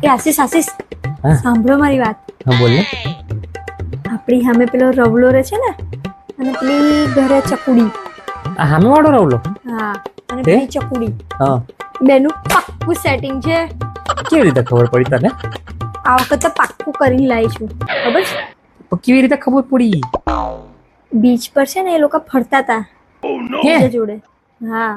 એ આશીષ હા. સાંભળો મારી વાત. હા બોલ ને. આપણી સામે પેલો રવલો રહે છે ને, અને પેલી ઘરે ચકુડી. આ સામે વાળો રવલો? હા, અને તે? પેલી ચકુડી. હા. બેનું પાક્કું સેટિંગ છે. કેવી રીતે ખબર પડી તને? આ વખતે પાક્કું કરીને લાવી છું. ખબર છે? પણ કેવી રીતે ખબર પડી? બીચ પર છે ને એ લોકો ફરતા હતા હે? બીજા જોડે. હા,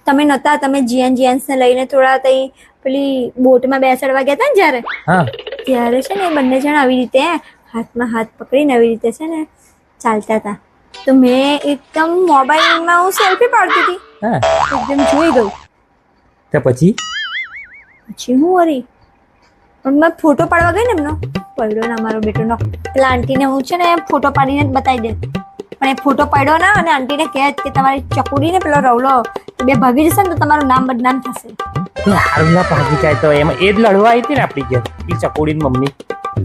તમે નતા, તમે જીયાન્સ ને લઈને થોડા તઈ પેલી બોટમાં બેસાડવા ગયા હતા ને જ્યારે, હા. ત્યારે છે ને એ બંને જણ આવી રીતે હાથમાં હાથ પકડીને આવી રીતે છે ને ચાલતા હતા. તો મેં એકદમ મોબાઈલમાં હું સેલ્ફી પાડતી હતી, હા. એકદમ જોઈ ગયું. તો પછી? પછી હું વળી પણ મેં ફોટો પાડવા ગઈ ને એમનો, પડ્યો ના મારો બેટો નો. પેલા આંટીને હું છે ને ફોટો પાડીને જ બતાવી દે, પણ એ ફોટો પાડ્યો ના, અને આંટીને કહે કે તમારી ચકુડી ને પેલો રવલો બે ભાગી જશે ને તો તમારું નામ બદનામ થશે. હારુલા ભાગી જાય તો એમાં એ જ લડવા આવી હતી ને આપણી ઘેર, એ ચકોડીની મમ્મી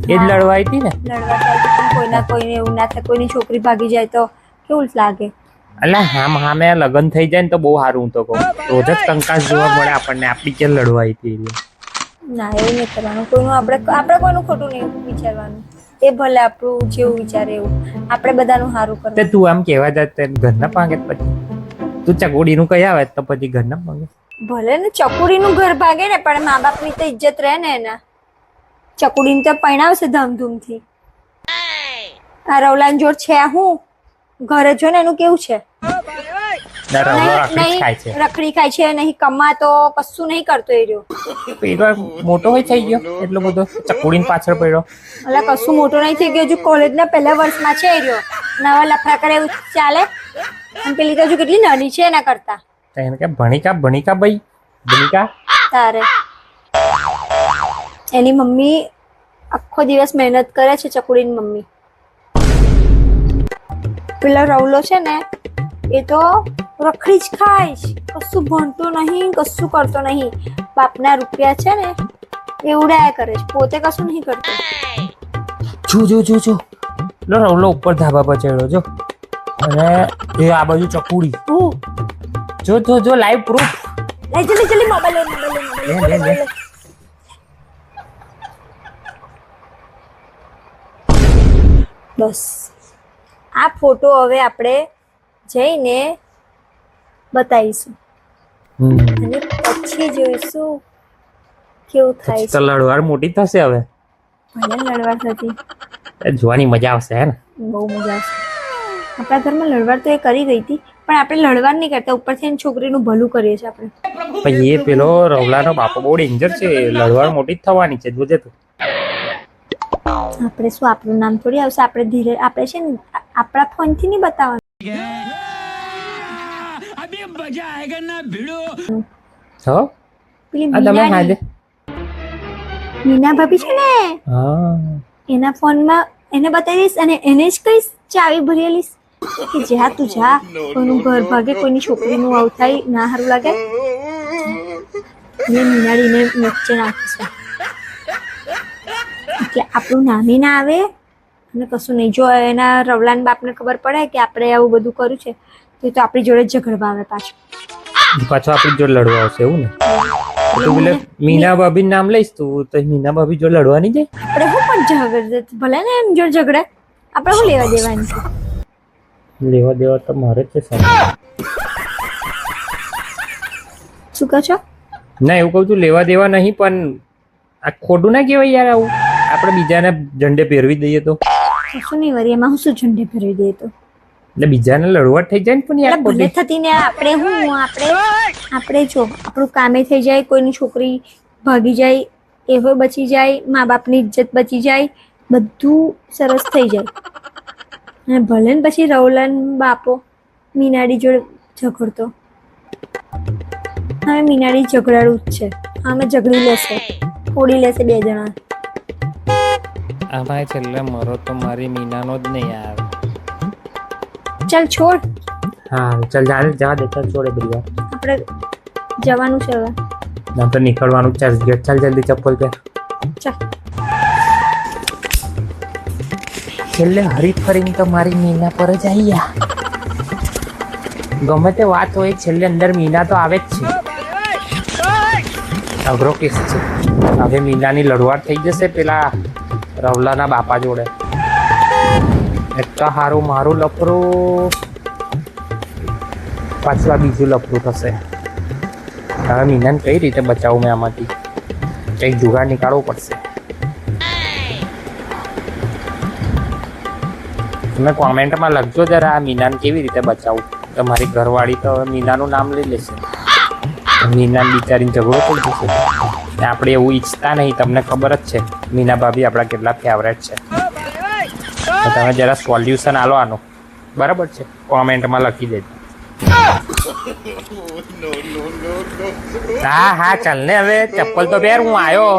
એ જ હા. લડવા આવી હતી ને. લડવા થાય તો પણ કોઈના કોઈને એવું ના થાય, કોઈની છોકરી ભાગી જાય તો કેવું લાગે. અલા હામે લગ્ન થઈ જાય ને તો બહુ સારું. હું તો કહું રોજ જ કંકાસ જોવા મળે આપણને, આપણી ઘેર લડવા આવી હતી એ. ના, એવું નહીં કરવાનું. કોઈનું આપણે કોઈનું ખોટું નહીં વિચારવાનું. એ ભલે આપણું જેવું વિચારે એવું, આપણે બધાનું સારું તે કરવાનું. તું આમ કહેવા જાય ઘરના પાંગે પછી તું ચકોડીનું કઈ આવે તો પછી ઘરના પાંગે. ભલે ને ચકુડીનું ઘર ભાગે ને, પણ મા બાપની તો ઇજ્જત રહે ને એના. ચકુડીને તો પરણાવશે ધામધૂમથી. આ રવલાન જોડ છે હું ઘરે જો ને એનું કેવું છે. રખડી ખાય છે, નહીં કમાતો, કશું નહીં કરતો એ રહ્યો. પેલો મોટો હોય થઈ ગયો એટલો બધો ચકોડીની પાછળ પડ્યો. એટલે કશું મોટો નહીં થઈ ગયો, હજુ કોલેજના પહેલા વર્ષમાં છે એ રહ્યો. નવા લફડા કરે એવું ચાલે. અને પેલી તો હજુ કેટલી નાની છે એના કરતા. એને કે ભણિકા ભાઈ ભણિકા તારે એની મમ્મી આખો દિવસ મહેનત કરે છે, ચકુડીની મમ્મી. પેલા રવલો છે ને એ તો રખડી જ ખાય છે, કશું ભણતો નહીં, કશું કરતો નહીં. બાપના રૂપિયા છે ને એ ઉડાયા કરે છે, પોતે કશું નહીં કરતો. જો રવલો ઉપર ધાબા પર ચડ્યો જો, અને એ આ બાજુ ચકુડી. જો લાઈવ પ્રૂફ. જલ્દી મોબાઈલ લે. બસ આ ફોટો હવે આપણે જઈને બતાવીશું, અને પછી જોઈશું કેવું થાય તો છે. લડવાર મોટી થશે હવે, ભલે લડવાર થતી જોવાની મજા આવશે હે ને. બહુ મજા આવશે. આપણા ઘરમાં લડવાર તો એ કરી ગઈ હતી, પણ આપણે લડવાર નહીં કરતા, ઉપરથી એની છોકરીનું ભલું કરીએ છીએ આપણે. પછી એ પેલો રવલાનો બાપો બહુ ડેન્જર છે, લડવાર મોટી જ થવાની છે, જોજે તું. આપણે શું, આપણું નામ થોડી આવશે. આપણે ધીરે, આપણે છે ને આપણા ફોનથી નહીં બતાવવાનું. હો પેલી આ તમે હાજે મીના ભાભી છે ને હા એના ફોનમાં એને બતાવી દઈશ, અને એને જ કહીશ ચાવી ભરેલીશ કે જા તું જા, કોઈનું ઘર ભાગે, કોઈની છોકરીનું આવું થાય ના સારું લાગે. મેં મીનાડીને વચ્ચે નાખીશું એટલે આપણું નામે ના આવે અને કશું નહીં. જો એના રવલાન બાપને ખબર પડે કે આપણે આવું બધું કર્યું છે તો આપણી જોડે જ ઝઘડવા આવે પાછું આપણી જોડે લડવા આવશે એવું ને. તું પેલે મીના ભાભી નામ લઈશ તું તો મીના ભાભી જોડે લડવા નહીં જાય. આપણે શું પણ ઝઘડે, ભલે ને એમ જોડે ઝઘડે, આપણે શું લેવા દેવાની છે. લેવા દેવા તો મારે જ છે સાહેબ. શું કહો છો? ના એવું કહું છું, લેવા દેવા નહીં, પણ આ ખોટું ના કહેવાય યાર. આવું આપણે બીજાને ઝંડે પહેરવી દઈએ તો શું નહીં વરી, એમાં હું શું ઝંડે ફેરવી દઈએ તો એટલે બીજાને લડવટ થઈ જાય ને. પણ યાર ભલે થતી ને આપણે આપણે જો આપણું કામે થઈ જાય, કોઈની છોકરી ભાગી જાય, એવો બચી જાય, મા બાપની ઇજ્જત બચી જાય, બધું સરસ થઈ જાય. અને ભલે ને પછી રવલાન બાપો મીનાડી જોડે ઝઘડતો, હવે મીનાડી ઝઘડાડું જ છે, અમે ઝઘડી લેશે, ફોડી લેશે બે જણા. આમાં છેલ્લે મરો તો મારી મીનાનો જ નહીં યાર. ચાલ છોડ. હા ચાલ જા દે, ચાલ છોડે બધી વાત. આપણે જવાનું છે હવે. ના તો નીકળવાનું ચાલ ગેટ, ચાલ જલ્દી ચપ્પલ પહેર. ચાલ છેલ્લે હરી ફરીને તો મારી મીના પર જ આવ્યા. ગમે તે વાત હોય છેલ્લે અંદર મીના તો આવે જ છે. અઘરો કેસ છે. હવે મીનાની લડવાટ થઈ જશે પેલા રવલાના બાપા જોડે. એટલા સારું મારું લફરું પાછું આ બીજું લફરું થશે. હવે મીનાને કઈ રીતે બચાવું મેં આમાંથી? કંઈક જુગાડ નીકાળવો પડશે. તમે કોમેન્ટમાં લખજો જરા આ મીનાને કેવી રીતે બચાવું. તમારી ઘરવાળી તો હવે મીનાનું નામ લઈ લેશે. મીના બિચારીને ઝઘડો થઈ જશે. ને આપણે એવું ઈચ્છતા નહીં. તમને ખબર જ છે મીના ભાભી આપણા કેટલા ફેવરેટ છે. તો તમે જરા સોલ્યુશન આલો આનું. બરાબર છે? કોમેન્ટમાં લખી દેજો. હા ચાલ ને હવે ચપ્પલ તો પહેર, હું આવ્યો.